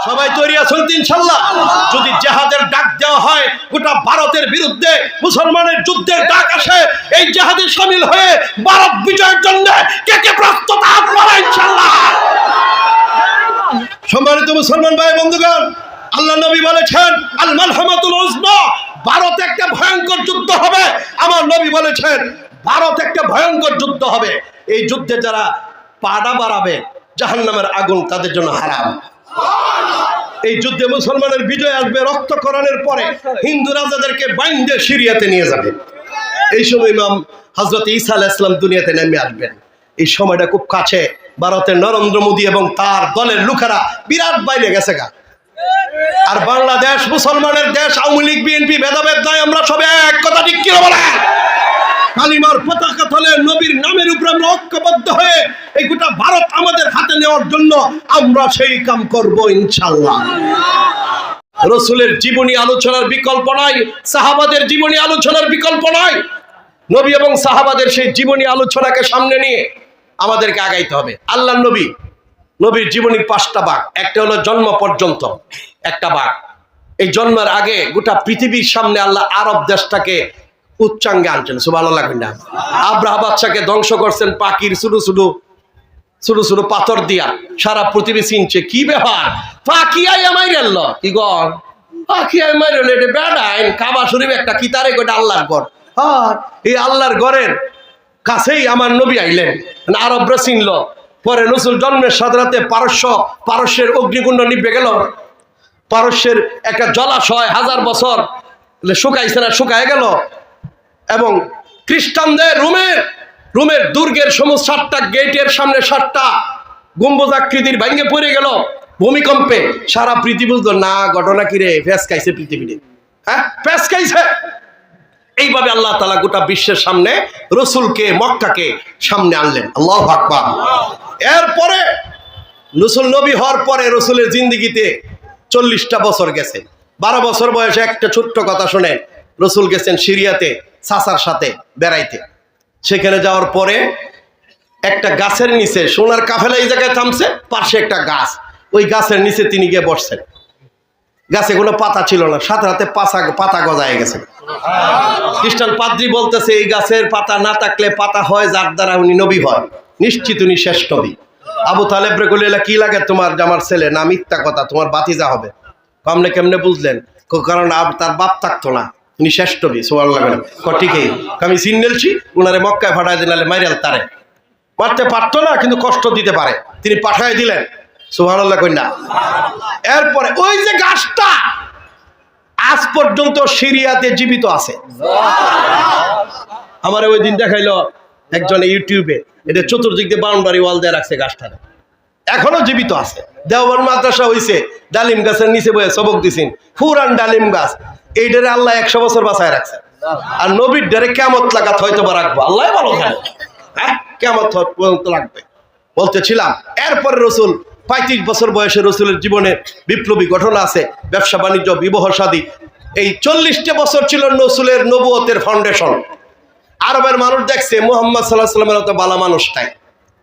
সবাই তৈরি আছেন তো ইনশাআল্লাহ? যদি জিহাদের ডাক দেওয়া হয়, গোটা ভারতের বিরুদ্ধে মুসলমানের যুদ্ধের ডাক আসে, এই জিহাদে শামিল হয়ে ভারত বিজয়ের জন্য কে কে প্রস্তুত আপনারা ইনশাআল্লাহ? সম্মানিত মুসলমান ভাই বন্ধুগণ, আল্লাহ নবী বলেছেন আল মালহামাতুল উজমা, ভারত একটা ভয়ঙ্কর যুদ্ধ হবে। আমার নবী বলেছেন ভারত একটা ভয়ঙ্কর যুদ্ধ হবে। এই যুদ্ধে যারা পাড়া বাড়াবে জাহান্নামের আগুন তাদের জন্য হারাম। এই যুদ্ধে মুসলমানের বিজয় আসবে। রক্তকরণের পরে হিন্দু রাজাদেরকে বাইন্ধে সিরিয়াতে নিয়ে যাবে। এই সময় ইমাম হযরত ঈসা আলাইহিস সালাম দুনিয়াতে নেমে আসবেন। এই সময়টা খুব কাছে। ভারতের নরেন্দ্র মোদী এবং তার দলের লোকেরা বিরাট বাইরে গেছে গা। আর বাংলাদেশ মুসলমানের দেশ, আওয়ামী লীগ বিএনপি ভেদাভেদ নয়, আমরা সবাই এক কথা ঠিক কি বলে কালিমার পতাকা তলে নবীর নামের উপর আমরা ঐক্যবদ্ধ হয়ে এই গোটা ভারত আমাদের হাতে নেওয়ার জন্য আমরা সেই কাম করব ইনশাআল্লাহ। রাসূলের জীবনী আলোচনার বিকল্প নাই, সাহাবাদের জীবনী আলোচনার বিকল্প নাই। নবী এবং সাহাবাদের সেই জীবনী আলোচনাকে সামনে নিয়ে আমাদেরকে আগাইতে হবে। আল্লাহর নবীর জীবনীর 5টা ভাগ। একটা হলো জন্ম পর্যন্ত একটা ভাগ। এই জন্মের আগে গোটা পৃথিবীর সামনে আল্লাহ আরব দেশটাকে উচ্চাঙ্গে আনছেন। সুবহানাল্লাহ। আব্রাহা বাদশাকে ধ্বংস করছেন পাখির ছোট ছোট পাথর দিয়া। সারা পৃথিবী চিনছে কি ব্যাপার, পাখি আই আমাই রেল কি গর, পাখি আই মাই রেল, এটা বেড়াইন কাবা শরীফ একটা কিতারে গোটা আল্লাহর ঘর। হ্যাঁ, এই আল্লাহর ঘরের কাছেই আমার নবী আইলেন, আরবরা চিনল। পরে রাসূল জন্মের সাথে সাথে পারস্যের অগ্নিকুণ্ড নিভে গেল। পারস্যের একটা জলাশয় 1000 বছর শুকাইছে না, শুকায় গেল। এবং খ্রিস্টানদের রোমের দুর্গের সমস্ত 7টা গেটের সামনে 7টা গম্বুজাকৃতির ভেঙে পড়ে গেল ভূমিকম্পে। সারা পৃথিবী বুঝলো না ঘটনা কি রে, ফেসকাইছে পৃথিবীতে, হ্যাঁ ফেসকাইছে। এইভাবে আল্লাহ তাআলা গোটা বিশ্বের সামনে রাসূলকে, মক্কাকে সামনে আনলেন। আল্লাহু আকবার। এরপরে রাসূল নবী হওয়ার পরে রাসূলের জিন্দেগিতে 40টা বছর গেছে। 12 বছর বয়সে একটা ছোট্ট কথা শুনে রাসূল গেছেন সিরিয়াতে চাচার সাথে বেড়াইতে। সেখানে যাওয়ার পরে একটা গাছের নিচে, সোনার কাফেলা এই জায়গায় থামছে, পাশে একটা গাছ, ওই গাছের নিচে তিনি গিয়ে বসছেন। গাছে কোনো পাতা ছিল না, সাথে সাথে পাতা গজায় গেছে। খ্রিস্টান পাদ্রী বলতেছে এই গাছের পাতা না থাকলে পাতা হয় যার দ্বারা উনি নবী হয়, নিশ্চিত উনি শেষ নবী। আবু তালেব রে কইলে কি লাগে তোমার, আমার ছেলে না, মিথ্যা কথা, তোমার বাতিজা হবে। আপনি কেমনে বুঝলেন? কারণ তার বাপ থাকতো না, উনি শেষ নবী। সুবহানাল্লাহ। ঠিকই, আমি চিনেছি উনারে মক্কায় পাঠায় দিলে মাইরাল তারে মারতে পারতো না, কিন্তু কষ্ট দিতে পারে, তিনি পাঠায় দিলেন। সুবহানাল্লাহ কইনা। এরপরে ওই যে গাছটা আজ পর্যন্ত সিরিয়াতে জীবিত আছে। আমার ওই দিন দেখাইলো একজন ইউটিউবে, এটা চতুর্দিক দিয়ে বাউন্ডারি ওয়াল দিয়ে রাখছে গাছটা, এখনো জীবিত আছে। দেওবন্দ মাদ্রাসা হইছে, ডালিম গাছের নিচে বয়ে সবক দিছেন, পুরান ডালিম গাছ। এইটারে আল্লাহ 100 বছর বাঁচায় রাখছে। আর নবীর ডারে কিয়ামত লাগাত হয়তো বা রাখবো, আল্লাহ ভালো জানে। হ্যাঁ, কিয়ামত পর্যন্ত লাগবে বলতেছিলাম। এরপরে রাসূল 35 বছর বয়সে রাসূলের জীবনে বিপ্লবী ঘটনা আছে, ব্যবসা বাণিজ্য, বিবাহ শাদী। এই 40টা বছর ছিল রাসূলের নবুয়তের ফাউন্ডেশন। আরবের মানুষ দেখছে মুহাম্মদ সাল্লাল্লাহু আলাইহি ওয়াসাল্লামের মতো ভালো মানুষটাই,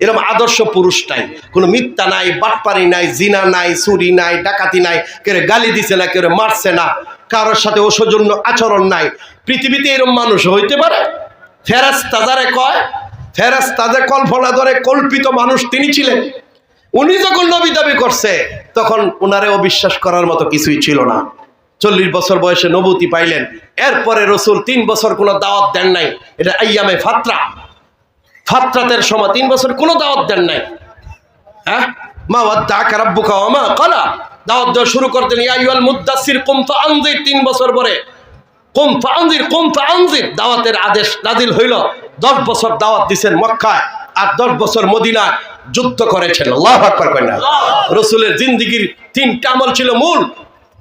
এরকম আদর্শ পুরুষটাই, কোনো মিথ্যা নাই, বাটপারি নাই, জিনা নাই, চুরি নাই, ডাকাতি নাই, কেউ গালি দিছে না, কেউ মারছে না, কারোর সাথে অসৌজন্য আচরণ নাই। পৃথিবীতে এরকম মানুষ হইতে পারে? ফেরেশতা যারে কয়, ফেরেশতা যে কল্পনা ধরে কল্পিত মানুষ তিনি ছিলেন। উনি যখন নবী দাবি করছে তখন উনারে অবিশ্বাস করার মতো কিছুই ছিল না। 40 বছর বয়সে নবুতি পাইলেন। এরপরে রাসূল 3 বছর কোনো দাওয়াত দেন নাই। এটা আইয়ামে ফাতরাতের সময় 3 বছর কোনো দাওয়াত দেন নাই। হ্যাঁ, মা ওয়াদ্দাকা রাব্বুকা ওয়া মা ক্বালা, দাওয়াত দেওয়া শুরু করতেন। ইয়া আইয়ুহাল মুদ্দাসসির কুম ফাআনজির, 3 বছর পরে কুম ফাআনজির দাওয়াতের আদেশ নাজিল হইল। 10 বছর দাওয়াত দিবেন মক্কায়, আর 10 বছর মদিনায় যুদ্ধ করেছেন। আল্লাহু আকবার কইনা। রাসূলের জিন্দেগীর 3টা আমল ছিল মূল।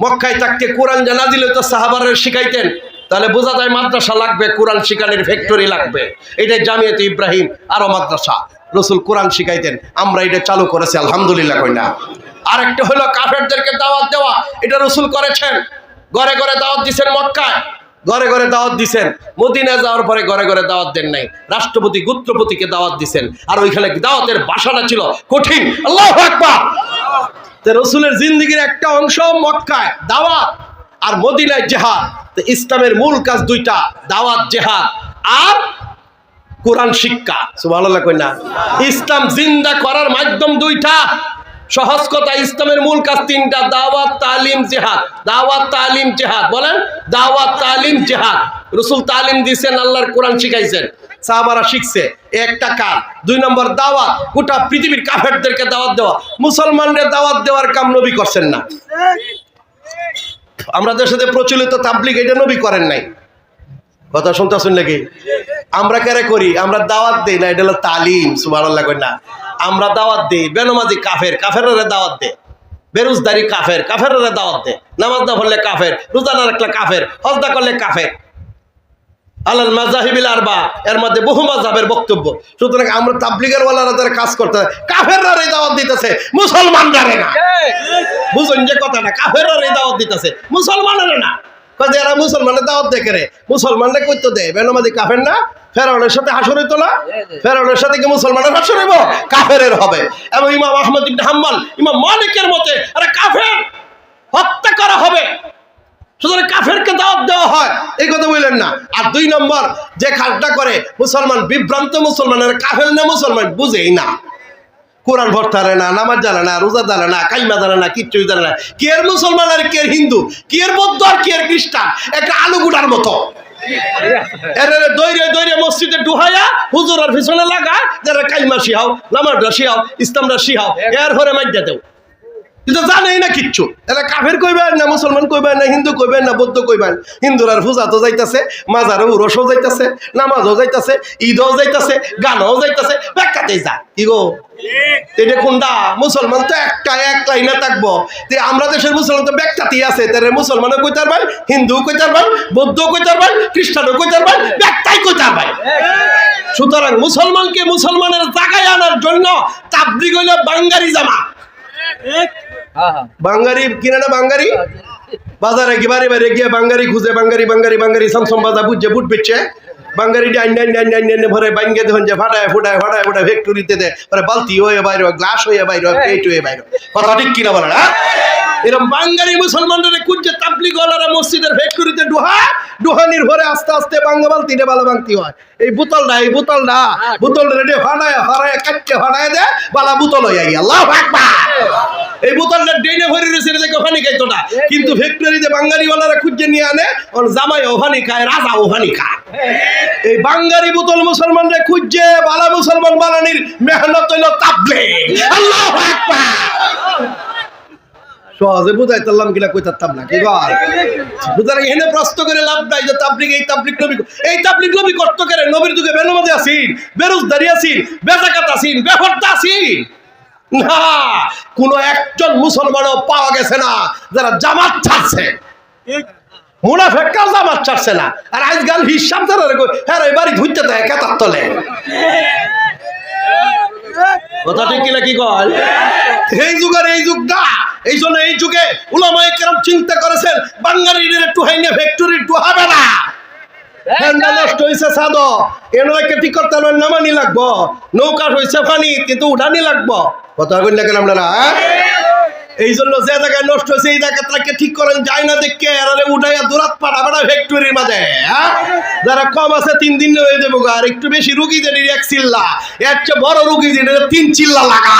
মক্কায় থাকতে কোরআন যে নাজিল হইতো সাহাবারা শিখাইতেন। তাহলে বোঝা যায় মাদ্রাসা লাগবে, কোরআন শিখানোর ফ্যাক্টরি লাগবে। এটাই জামিয়াতে ইব্রাহিম আরো মাদ্রাসা। রাসূল কোরআন শিখাইতেন, আমরা এটা চালু করেছি, আলহামদুলিল্লাহ কইনা। আরেকটা হলো কাফেরদেরকে দাওয়াত দেওয়া, এটা রাসূল করেছেন। ঘরে ঘরে দাওয়াত দিয়েছেন, মক্কায় ঘরে ঘরে দাওয়াত দিয়েছেন। মদিনায় যাওয়ার পরে ঘরে ঘরে দাওয়াত দেন নাই, রাষ্ট্রপতি গোত্রপতিকে দাওয়াত দিয়েছেন। আর ওইখানে দাওয়াতের ভাষাটা ছিল কঠিন। আল্লাহু আকবার। তো রসুলের জিন্দেগির একটা অংশ মক্কায় দাওয়াত আর মদিনায় জিহাদ। তো ইসলামের মূল কাজ দুইটা, দাওয়াত জিহাদ আর কোরআন শিক্ষা। সুবহানাল্লাহ কই না? ইসলাম জিন্দা করার মাধ্যম দুইটা। সহজ কথা, ইসলামের মূল কাজ তিনটা, দাওয়াত তালিম জিহাদ। দাওয়াত তালিম জিহাদ বলেন, দাওয়াত তালিম জিহাদ। রাসূল তালিম দিয়েছেন, আল্লাহর কোরআন শিখাইছেন, সাহাবারা শিখছে, একটা কাজ। 2 নম্বর দাওয়াত, গোটা পৃথিবীর কাফেরদেরকে দাওয়াত দেওয়া। মুসলমানদের দাওয়াত দেওয়ার কাম নবী করছেন না। আমরা দেশে প্রচলিত তাবলীগ, এটা নবী করেন নাই। কথা শুনতেছেন নাকি? আমরা কেন করি? আমরা দাওয়াত দেই না, এটা হলো তালিম। সুবহানাল্লাহ কই না? আমরা দাওয়াত দেই, বেনমাজি কাফের, কাফেররা দাওয়াত দে, বেরোজদারি কাফের, কাফেররা দাওয়াত দে, নামাজ না পড়লে কাফের, রোজা না রাখলে কাফের, হজ না করলে কাফের। আলাল মাযাহিবিল আরবা, এর মধ্যে বহু মাযহাবের বক্তব্য। সুতরাং আমরা তাবলীগের ওয়ালারা যারা কাজ করতে, কাফেররা দাওয়াত দিতেছে, মুসলমানরা না। বুঝুন যে কথাটা, কাফেররা দাওয়াত দিতেছে, মুসলমানেরা না। কাজে এরা মুসলমানের দাওয়াত দেখে রে, মুসলমানরা কইতো দেয় বেনমাজি কাফের না। ফেরাউনের সাথে হাসর হইতো না? ফেরাউনের সাথে কি মুসলমানের হাসর হইব? কাফেরের হবে। এবং ইমাম আহমদ ইবনে হাম্বল, ইমাম মালিকের মতে আরে কাফের হত্যা করা হবে। সুতরাং কাফেরকে দাওয়াত দেওয়া হয়, এই কথা বললেন না। আর 2 নম্বর, যে কাজটা করে মুসলমান বিভ্রান্ত, মুসলমানের কাফের না মুসলমান বুঝেই না, কোরআন পড়তে জানে না, নামাজ জানে না, রোজা জানে না, কালিমা জানে না, কিচ্ছুই জানে না। কি এর মুসলমান আর কি এর হিন্দু, কি এর বৌদ্ধ আর কি এর খ্রিস্টান, একটা আলু গুড়ার মতো। এর দৈরে দৈরে মসজিদে ডুহাইয়া হুজুরের পিছনে লাগা, যারা কালিমা শিহাও, নামাজটা শিহাও, ইসলামটা শিহাও, এর ঘরে মাইজা দেও, কিন্তু জানেই না কিচ্ছু। এরা কাফের কইবেন না, মুসলমান কইবেন না, হিন্দু কইবেন না, বৌদ্ধ কইবেন। হিন্দুরার পূজা তো যাইতেছে, মাজারে উরসও যাইতেছে, নামাজও যাইতেছে, ঈদও যাইতেছে, গানও যাইতেছে, ব্যাখ্যাতেই যা কি গো। এটা কোনটা? মুসলমান তো একলাই না থাকবো। আমরা দেশের মুসলমান তো ব্যাখ্যাতেই আছে, তার মুসলমানও কইতে পারবেন, হিন্দুও কইতে পারবেন, বৌদ্ধও কইতে পারবেন, খ্রিস্টানও কইতে পারবেন, ব্যাখ্যাই কইতে পারবেন। সুতরাং মুসলমানকে মুসলমানের জায়গায় আনার জন্য তাবলীগ হইল বাঙ্গারি জামা। বাঙ্গারি কিনা না, বাঙ্গারি বাজারে গিয়ে বাড়ি বাড়ি গিয়ে বাঙ্গারি খুঁজে, বাঙ্গারি বাঙ্গারি বাঙ্গারি সামসম বাজা বুঝছে, বুট বেচছে, বাঙ্গারি ডাইন ডাইন ডাইন ডাইন ডাইন ভরে বাঙ্গে দেখুন যে ফাটায় ফুটায় ফাটায় ফুটায় ফ্যাক্টরিতে দেয়, পরে বালতি হয়ে বাইরে, গ্লাস হয়ে বাইরে, প্লেট হয়ে বাইরে। কথা ঠিক কিনা বলেন? এরকম বাঙ্গারি মুসলমানরা খুঁজছে, তাবলীগ ওয়ালারা মসজিদের ফ্যাক্টরিতে ডুহানির ভরে আস্তে আস্তে বাঙ্গা বালতিটা বালা বাংতি হয়। এই বোতলটা বোতলটা রেডি ফাটায় ফাটায় কাটতে ফাটায় দেয়, বালা বোতল হয়ে গিয়ে আল্লাহু আকবার। এই বোতলটা ডেনে ভরে রয়েছে, দেখো পানি খাইতো না, কিন্তু ফ্যাক্টরিতে বাঙ্গারিওয়ালারা খুঁজে নিয়ে আনে, ওর জামাই ওখানি খায়, রাজা ওখানি খায়। এই বাঙ্গারি বোতল মুসলমানরা খুঁজছে, বালা মুসলমান বানানির মেহনত হইল তাবলীগ। আল্লাহু আকবার। সহজে বুঝাইতাম কিনা কইতাম না, কি বল? সুতরাং এখানে প্রশ্ন করে লাভ নাই যে তাবলীগ, এই তাবলীগ নবী, এই তাবলীগ নবী কষ্ট করে নবীর যুগে বেনমাজি আছেন, বেরোজদারি আছেন, বেজাকাত আছেন, বেপরদা আছেন না। কোন একজন মুসলমানও পাওয়া গেছে না যারা জামাত ছাড়ছে। মুনাফিকরাও জামাত ছাড়ছে না। আর আজকাল হিসাব যারা হ্যাঁ বাড়ি ধুইতে দেয় কেতার তলে। কথা ঠিক কিনা কি কয়? এই যুগের এই যুগ না। এই জন্য এই যুগে উলামায়ে কেরাম চিন্তা করেছেন বাঙ্গারিদের টুহাইনে ফ্যাক্টরি টুহাবে না। নষ্ট হয়েছে সাদ, এনাকে ঠিক করতে নামানি লাগবো, নৌকা হয়েছে পানি কিন্তু উঠানি লাগবো। কথা বললেন না কেন আপনারা? এই জন্য যে জায়গায় নষ্ট হয়েছে এই জায়গাটাকে ঠিক করেন যায় না, দেখে এরালে উঠাইয়া দূরাত পাঠাবে না ফ্যাক্টরির মাঝে। যারা কম আছে 3 দিন হয়ে যাবো, আর একটু বেশি রুগী যেটি 1 চিল্লা, এর চেয়ে বড় রুগী যেটা 3 চিল্লা লাগা,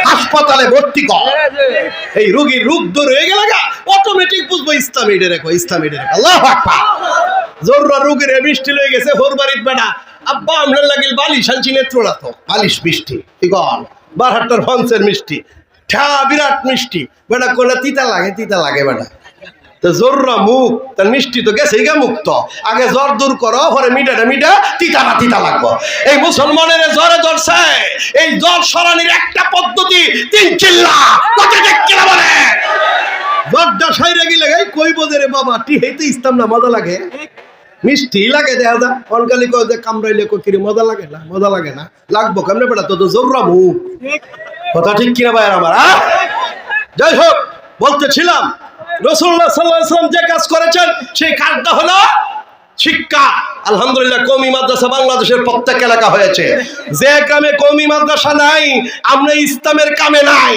হাসপাতালে ভর্তি কর। এই রুগীর রোগ দূর হয়ে গেলে অটোমেটিক বুঝবো ইসলামী রেখো, ইসলামী রেখো। আল্লাহু আকবার। জরুরা রুগীর মিষ্টি লয়ে গেছে হোর বাড়ির বেটা, আব্বা আপনার লাগিল বালিশ আনছি নেত্রলা, তো বালিশ মিষ্টি ঠিক বারহাট্টার ফন্সের মিষ্টি, ঠা বিরাট মিষ্টি, বেটা কোলা তিতা লাগে বেটা। তো জরুরা মুখ তার মিষ্টি তো গেছে গা মুক্ত, আগে জ্বর দূর করো, পরে মিঠা তিতা লাগবো। এই মুসলমানের জ্বরে ধরছে, এই জ্বর সরানির একটা পদ্ধতি 3 চিল্লা। কথা ঠিক কিনা বলে? জ্বরটা সাইরে গেলে কই বোঝে রে বাবা, টি হেইতে ইসলাম না মজা লাগে, মিষ্টি লাগে দেখা যা অনকালি কয় যে কামড়াইলে কিরে মজা লাগে না, মজা লাগে না, লাগবো কেমনে বেটা, তো জরুরা মুখ। কথা ঠিক কিনা ভাই আমার? যাই হোক, বলতেছিলাম রাসূলুল্লাহ সাল্লাল্লাহু আলাইহি ওয়াসাল্লাম যে কাজ করেছেন সেই কাজটা হলো শিক্ষা। আলহামদুলিল্লাহ কওমি মাদ্রাসা বাংলাদেশের প্রত্যেক এলাকা হয়েছে। যে গ্রামে কওমি মাদ্রাসা নাই, আমরা ইসলামের কামে নাই।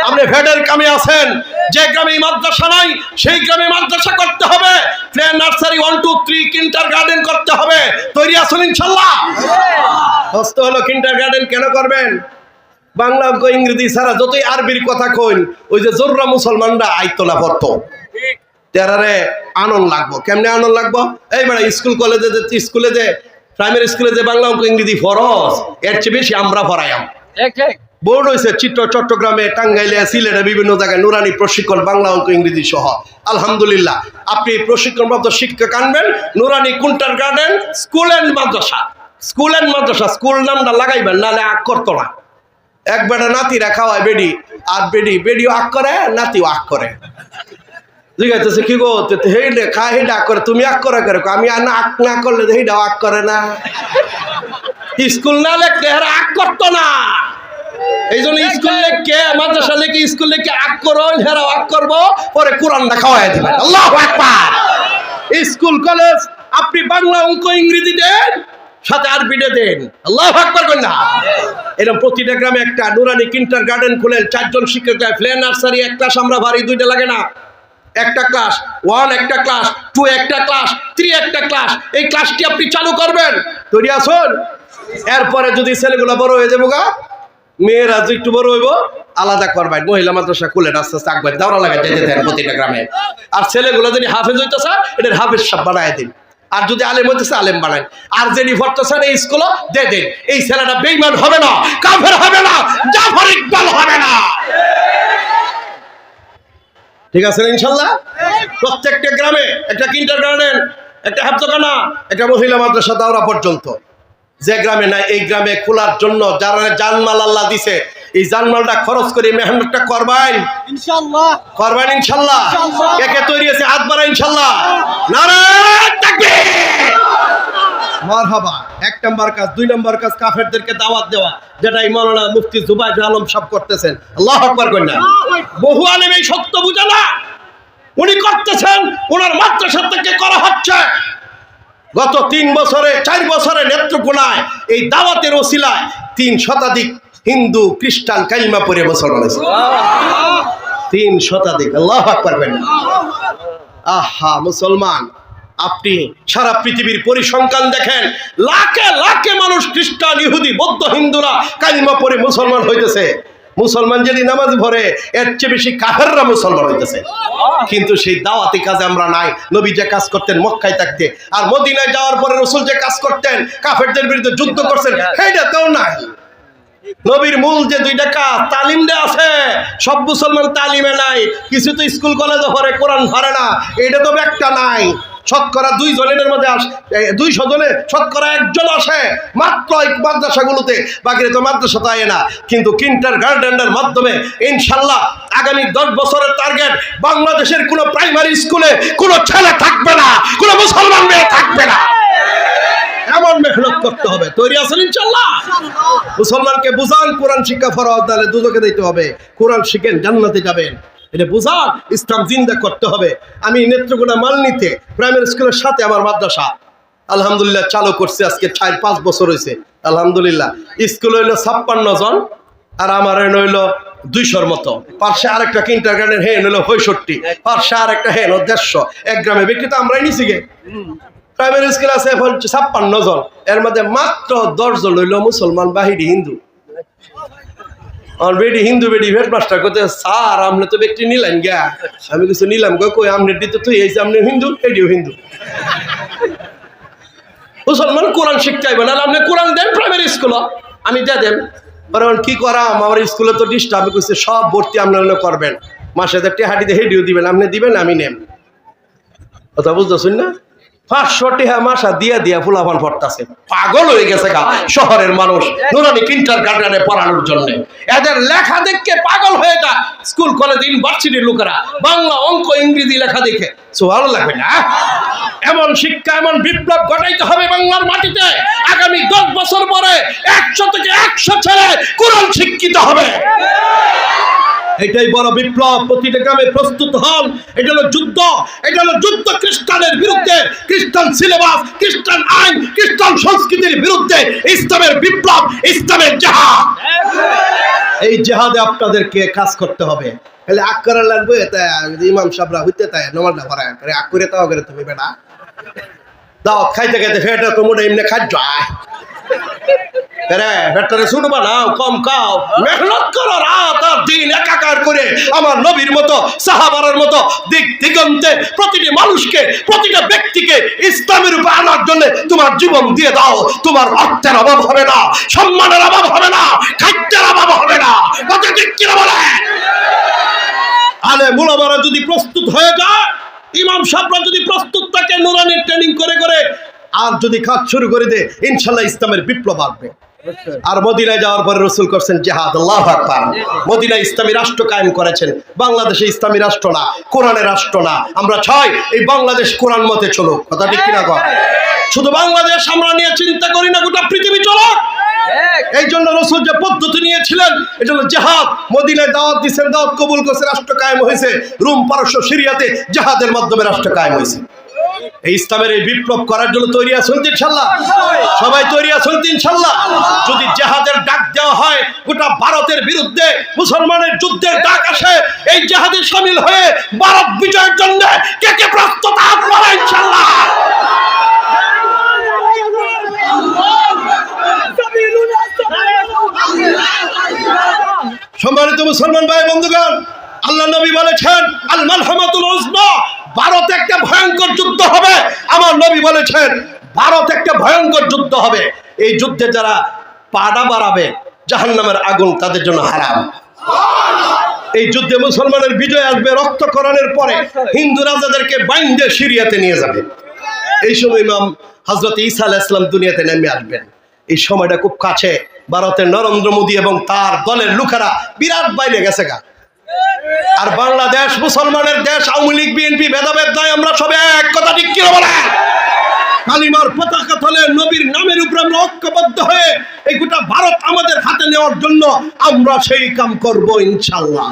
আপনি ভেডের কামে আছেন, যে গ্রামে মাদ্রাসা নাই সেই গ্রামে মাদ্রাসা করতে হবে, প্লে নার্সারি 1 2 3 কিন্ডারগার্টেন করতে হবে। তৈরি আছেন ইনশাআল্লাহ? হস্ত হলো কিন্ডারগার্টেন কেন করবেন? বাংলা অঙ্ক ইংরেজি ছাড়া যতই আরবির কথা কইন, ওই যে জোররা মুসলমানরা আইতলা পড়তো, তেরারে আনন্দ লাগবো। কেমনে আনন্দ লাগবো? এই মানে স্কুল কলেজে যে স্কুলে যে প্রাইমারি স্কুলে যে বাংলা অঙ্ক ইংরেজি ফরজ, এর চেয়ে বেশি আমরা পড়াইয়াম। বোর্ড হয়েছে চট্টগ্রামে, টাঙ্গাইলে, সিলেটে, বিভিন্ন জায়গায় নুরানি প্রশিক্ষণ বাংলা অঙ্ক ইংরেজি সহ। আলহামদুলিল্লাহ, আপনি প্রশিক্ষণপ্রাপ্ত শিক্ষক আনবেন। নুরানি kindergarten school and Madrasa, school and Madrasa, school নামটা লাগাইবেন, নাহলে আগ করতো না। এক বেটা নাতিরা খাওয়ায় বেডি, আর বেডিও আগ করে, নাতিও আগ করে। জিজ্ঞাসা কি গো হেইডে খা, হেইডা আগ করে, তুমি আগ করে করে, আমি আগ না করলে হেইডাও আগ করে না। স্কুল না লেখলে এরা আগ করতো না, এই জন্য স্কুল লেখকে মাদ্রাসা লেখে স্কুল লেখকে আগ করো, হেরাও আগ করবো, পরে কোরআনটা খাওয়াই দিবেন। আল্লাহু আকবার। স্কুল কলেজ আপনি বাংলা অঙ্ক ইংরেজি দেন, সাথে আরবিটা দেন। আল্লাহু আকবার করেন না? এরকম প্রতিটা গ্রামে একটা নুরানি কিন্ডারগার্টেন খুলেন, 4 জন শিক্ষক দেয়। প্লে নার্সারি 1 ক্লাস আমরা ভারী, 2টা লাগে না। একটা ক্লাস 1 একটা ক্লাস, 2 একটা ক্লাস, 3 একটা ক্লাস। এই ক্লাসটি আপনি চালু করবেন। তৈরি আছেন? এরপরে যদি ছেলেগুলো বড় হয়ে যাবো গা, মেয়েরা যে একটু বড় হইব, আলাদা করবেন, মহিলা মাদ্রাসা খুলেন, আস্তে আস্তে আঁকবেন, দাওরা লাগাই যেতে দেন প্রতিটা গ্রামে। আর ছেলেগুলো যদি হাফেজ হইতেছে, এদের হাফেজ সাহেব বানায় দিন। আর যদি আলেম হইতেছে, আলেম বানায়। আর যিনি পড়তেছেন এই স্কুলে দিয়ে দেন। এই ছেলেটা বেঈমান হবে না, কাফের হবে না, জাফর ইকবাল হবে না। ঠিক আছে ইনশাআল্লাহ? প্রত্যেকটা গ্রামে একটা কিন্ডারগার্টেন, একটা হাফজাখানা, একটা মহিলা মাদ্রাসা, দাওরা পর্যন্ত। যে গ্রামে নাই এই গ্রামে খোলার জন্য যারা জানমাল আল্লাহ দিছে, এই জানমালটা খরচ করে মেহনতটা করবেন ইনশাআল্লাহ। করবেন ইনশাআল্লাহ? কে কে তৈরি আছে হাত বাড়ান ইনশাআল্লাহ। নারে তাকবীর, মারহাবা। 1 নম্বর কাজ, 2 নম্বর কাজ কাফেরদেরকে দাওয়াত দেওয়া, যেটা মাওলানা মুফতি জুবাইর আলম সাহেব করতেছেন। আল্লাহু আকবার করেন না? বহু আলেম এই সত্য বুঝে না, উনি করতেছেন, ওনার মাদ্রাসা থেকে করা হচ্ছে। গত 3 বছরে 4 বছরে নেত্রকোনায় এই দাওয়াতের ওসিলায় 3 শতাধিক হিন্দু খ্রিস্টান কালিমা পড়ে মুসলমান হয়েছে। 3 শতাধিক। আল্লাহু আকবার করেন না? আহা মুসলমান, আপনি সারা পৃথিবীর পরিসংখ্যান দেখেন, লাখে লাখে মানুষ খ্রিস্টান, ইহুদি, বৌদ্ধ, হিন্দুরা কালিমা পড়ে মুসলমান হইতেছে। মুসলমান যদি নামাজ পড়ে, এর চেয়ে বেশি কাফেররা মুসলমান হইতেছে। কিন্তু সেই দাওয়াতি কাজে আমরা নাই। নবী যে কাজ করতেন মক্কায় থাকতে, আর মদিনায় যাওয়ার পরে রাসূল যে কাজ করতেন, কাফেরদের বিরুদ্ধে যুদ্ধ করছেন, সেইটাতেও নাই। নবীর মূল যে 2টা কাজ, তালিম দেয়া আছে, সব মুসলমান তালিমে নাই। কিছু তো স্কুল কলেজে পড়ে, কোরআন ধরে না, এটা তো একটা নাই। শতকরা 2 জনের মধ্যে 200 জনে শতকরা 1 জন আসে মাত্র এই মাদ্রাসাগুলোতে, বাকিরা তো মাদ্রাসা তো আয় না। কিন্তু কিন্ডারগার্টেনের মাধ্যমে ইনশাআল্লাহ আগামী 10 বছরের টার্গেট, বাংলাদেশের কোনো প্রাইমারি স্কুলে কোনো ছেলে থাকবে না, কোনো মুসলমান মেয়ে থাকবে না। এমন মেহনত করতে হবে। তৈরি আছেন ইনশাআল্লাহ? মুসলমানকে বুঝান কোরআন শিক্ষা ফরজ, তাহলে দুজকে দিতে হবে। কোরআন শিখেন, জান্নাতে যাবেন, এটা বুঝান। ইসলাম জিন্দা করতে হবে। আমি নেত্রকোনা মালনীতে প্রাইমারি স্কুলের সাথে আমার মাদ্রাসা আলহামদুলিল্লাহ চালু করছি, আজকে 4-5 বছর হয়েছে আলহামদুলিল্লাহ। স্কুল হইলো 56 জন, আর আমার হইল 200-র মতো। পাশে আরেকটা কিন্ডারগার্টেন হেন হইলো 65, পাশে আরেকটা হেন 150। এক গ্রামে ব্যক্তি তো আমরাই নিছি গে। প্রাইমারি স্কুল আছে 56 জন, এর মধ্যে মাত্র 10 জন হইল মুসলমান, বাহিরি হিন্দু। বেডি হিন্দু বেডি হেডমাস্টার করতে, স্যার আপনি তো ব্যক্তি নিলেন গা। আমি কিছু নিলাম গো, কই আপনি দিতে তুই এই যে আপনি হিন্দু, এডিও হিন্দু। মুসলমান কোরআন শিখতে আইবেন, আর আপনি কোরআন দেন প্রাইমারি স্কুল, আমি দিয়ে দেন। কারণ কি করা, আমার স্কুলে তো ডিস্টার্ব করছে, সব ভর্তি আপনারা করবেন, মাসে 1000 টাকা হাঁটিতে হেডিও দিবেন, আপনি দিবেন, আমি নেন। কথা বুঝতেছেন না? 500 টাকা মাসা দিয়া দিয়া ফুলাফান পড়তাছে, পাগল হয়ে গেছে গা শহরের মানুষ নুরানি কিন্ডারগার্টেনে পড়ানোর জন্য। এদের লেখা দেখে পাগল হয়ে যায় স্কুল কলেজ ইউনিভার্সিটির লোকেরা, বাংলা অঙ্ক ইংরেজি লেখা দেখে। ভালো লাগবে না? এমন শিক্ষা, এমন বিপ্লব ঘটাইতে হবে বাংলার মাটিতে। আগামী 10 বছর পরে 100 থেকে 100 ছেলে কোরআন শিক্ষিত হবে। এটাই বড় বিপ্লব। প্রতিটা গ্রামে প্রস্তুত হন। এটা হলো যুদ্ধ, এটা হলো যুদ্ধ খ্রিস্টানের বিরুদ্ধে, খ্রিস্টান সিলেবাস, খ্রিস্টান আইন, খ্রিস্টান সংস্কৃতির বিরুদ্ধে ইসলামের বিপ্লব, ইসলামের জিহাদ। এই জিহাদে আপনাদেরকে কাজ করতে হবে। তাহলে আগ করার লাগবে, ইমাম সাহেবরা হইতে তাই নমাজ না পড়ায় করে আগ করে তাও করে তুমি বেটা দাও খাইতে খাইতে ফেটা তো মোটা এমনি খাদ্য শুনবা না, কম খাও, মেহনত করো, রাত আর দিন একাকার করে আমার নবীর মতো, সাহাবারের মতো দিক দিগন্তে প্রতিটি মানুষকে, প্রতিটা ব্যক্তিকে ইসলামের উপর আনার জন্য তোমার জীবন দিয়ে দাও। তোমার অর্থের অভাব হবে না, সম্মানের অভাব হবে না, খাদ্যের অভাব হবে না। কথা ঠিক কিনা বলে? আলে মুলামারা যদি প্রস্তুত হয়ে যায়, ইমাম সাহেবরা যদি প্রস্তুত থাকে নুরানি ট্রেনিং করে করে, আর যদি কাজ শুরু করে দেয়, ইনশাল্লাহ ইসলামের বিপ্লব আসবে। আর মদিনায় যাওয়ার পরে রসুল করছেন জিহাদ। আল্লাহু আকবার। মদিনায় ইসলামী রাষ্ট্র কায়েম করেছেন। বাংলাদেশে ইসলামী রাষ্ট্র না, কোরআনের রাষ্ট্র না। আমরা চাই এই বাংলাদেশ কোরআন মতে চলুক। কথা ঠিক কিনা কর? শুধু বাংলাদেশ আমরা নিয়ে চিন্তা করি না, গোটা পৃথিবী চলুক। এই জন্য রসুল যে পদ্ধতি নিয়েছিলেন, এটা হলো জিহাদ। মদিনায় দাওয়াত দিচ্ছেন, দাওয়াত কবুল করছে, রাষ্ট্র কায়েম হয়েছে। রোম, পারস্য, সিরিয়াতে জিহাদের মাধ্যমে রাষ্ট্র কায়েম হয়েছে। এই ইসলামের এই বিপ্লব করার জন্য তৈরি আছেন ইনশাআল্লাহ? সবাই তৈরি আছেন ইনশাআল্লাহ? যদি জিহাদের ডাক দেওয়া হয়, গোটা ভারতের বিরুদ্ধে মুসলমানের যুদ্ধের ডাক আসে, এই জিহাদে শামিল হয়ে ভারত বিজয়ের জন্য কে কে প্রস্তুত আপনারা ইনশাআল্লাহ? সম্মানিত মুসলমান ভাই বন্ধুগণ, আল্লাহ নবী বলেছেন আল মালহামাতুল উজমা, ভারতে একটা ভয়ঙ্কর যুদ্ধ হবে। আমার নবী বলেছেন ভারত একটা ভয়ঙ্কর যুদ্ধ হবে। এই যুদ্ধে যারা পাড়া বাড়াবে, জাহান্নামের আগুন তাদের জন্য হারাম। এই যুদ্ধে মুসলমানের বিজয় আসবে। রক্তকরণের পরে হিন্দু রাজাদেরকে বাইন্ধে সিরিয়াতে নিয়ে যাবে। এই সময় ইমাম হযরত ঈসা আলাইহিস সালাম দুনিয়াতে নেমে আসবেন। এই সময়টা খুব কাছে। ভারতের নরেন্দ্র মোদী এবং তার দলের লোকেরা বিরাট বাইরে গেছে গা। আর বাংলাদেশ মুসলমানের দেশ, আওয়ামী লীগ বিএনপি ভেদাভেদ নাই, আমরা সবাই এক। কথা ঠিক কি বলে? কালিমার পতাকা তলে নবীর নামের উপর আমরা ঐক্যবদ্ধ হয়ে এই গোটা ভারত আমাদের হাতে নেওয়ার জন্য আমরা সেই কাম করব ইনশাআল্লাহ।